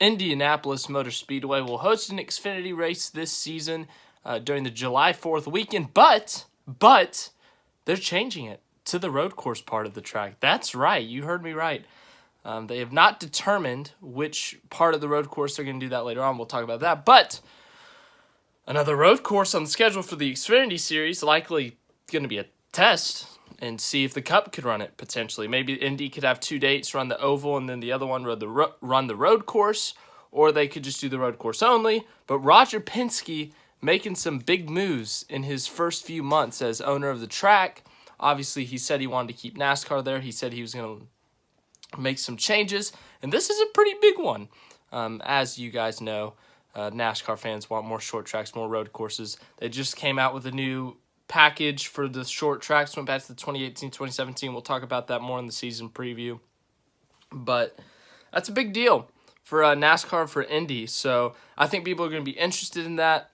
Indianapolis Motor Speedway will host an Xfinity race this season during the July 4th weekend, but they're changing it to the road course part of the track. That's right. You heard me right. They have not determined which part of the road course they're going to do that later on. We'll talk about that. But another road course on the schedule for the Xfinity Series, likely going to be a test and see if the Cup could run it potentially. Maybe Indy could have 2 dates, run the oval, and then the other one run the road course, or they could just do the road course only. But Roger Penske making some big moves in his first few months as owner of the track. Obviously, he said he wanted to keep NASCAR there. He said he was going to make some changes, and this is a pretty big one. As you guys know, NASCAR fans want more short tracks, more road courses. They just came out with a new package for the short tracks, went back to the 2018-2017. We'll talk about that more in the season preview. But that's a big deal for NASCAR and for Indy, so I think people are going to be interested in that.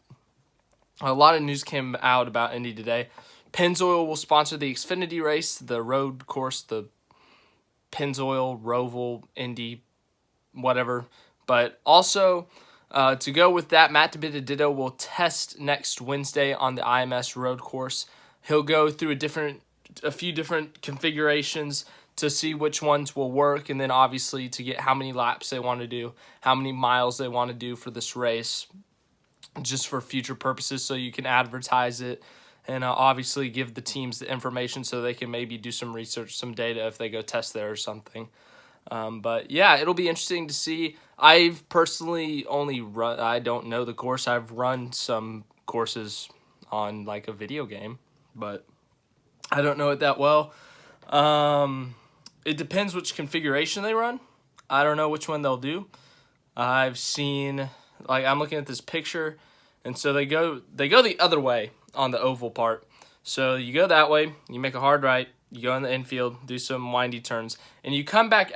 A lot of news came out about Indy today. Pennzoil will sponsor the Xfinity race, the road course, the Pennzoil, Roval, Indy, whatever. But also, to go with that, Matt DiBenedetto will test next Wednesday on the IMS road course. He'll go through a few different configurations to see which ones will work, and then obviously to get how many laps they want to do, how many miles they want to do for this race, just for future purposes, so you can advertise it and obviously give the teams the information so they can maybe do some research, some data if they go test there or something. But yeah, it'll be interesting to see. I've personally only I don't know the course. I've run some courses on like a video game, but I don't know it that well. It depends which configuration they run. I don't know which one they'll do. I've seen, like, I'm looking at this picture, and so they go the other way on the oval part. So you go that way, you make a hard right, you go in the infield, do some windy turns, and you come back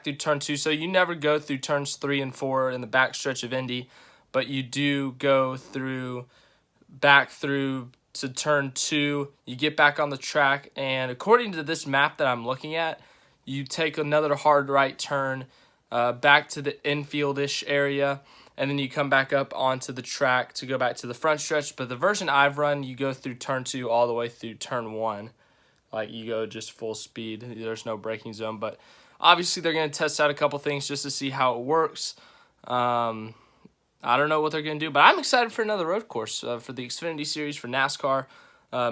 through turn 2. So you never go through turns 3 and 4 in the back stretch of Indy, but you do go back through to turn 2. You get back on the track, and according to this map that I'm looking at, you take another hard right turn back to the infield-ish area, and then you come back up onto the track to go back to the front stretch. But the version I've run, you go through turn 2 all the way through turn 1. Like, you go just full speed. There's no braking zone. But obviously they're going to test out a couple things just to see how it works. I don't know what they're going to do, but I'm excited for another road course for the Xfinity Series, for NASCAR.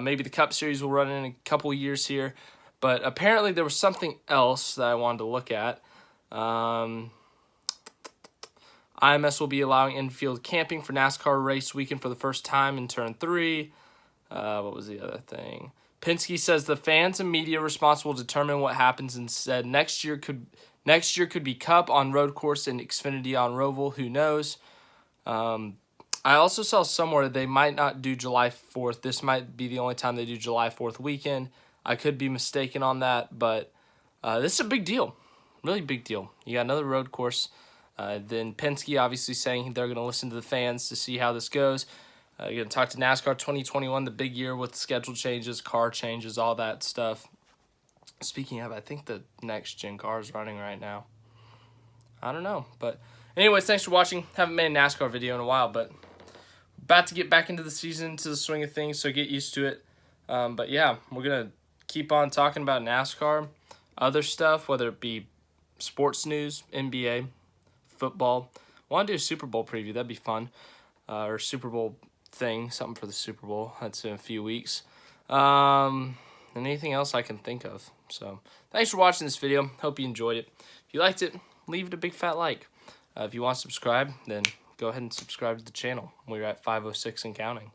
Maybe the Cup Series will run in a couple years here. But apparently there was something else that I wanted to look at. IMS will be allowing infield camping for NASCAR race weekend for the first time in turn 3. What was the other thing? Penske says the fans and media response will determine what happens, and said next year could be Cup on road course and Xfinity on Roval. Who knows? I also saw somewhere they might not do July 4th. This might be the only time they do July 4th weekend. I could be mistaken on that, but this is a big deal. Really big deal. You got another road course. Then Penske obviously saying they're going to listen to the fans to see how this goes. You're going to talk to NASCAR 2021, the big year with schedule changes, car changes, all that stuff. Speaking of, I think the next-gen car is running right now. I don't know. But anyways, thanks for watching. Haven't made a NASCAR video in a while, but about to get back into the season, to the swing of things, so get used to it. But yeah, we're going to keep on talking about NASCAR, other stuff, whether it be sports news, NBA, football. I want to do a Super Bowl preview. That'd be fun. Or Super Bowl thing, something for the Super Bowl. That's in a few weeks. And anything else I can think of. So thanks for watching this video. Hope you enjoyed it. If you liked it, leave it a big fat like. If you want to subscribe, then go ahead and subscribe to the channel. We're at 506 and counting.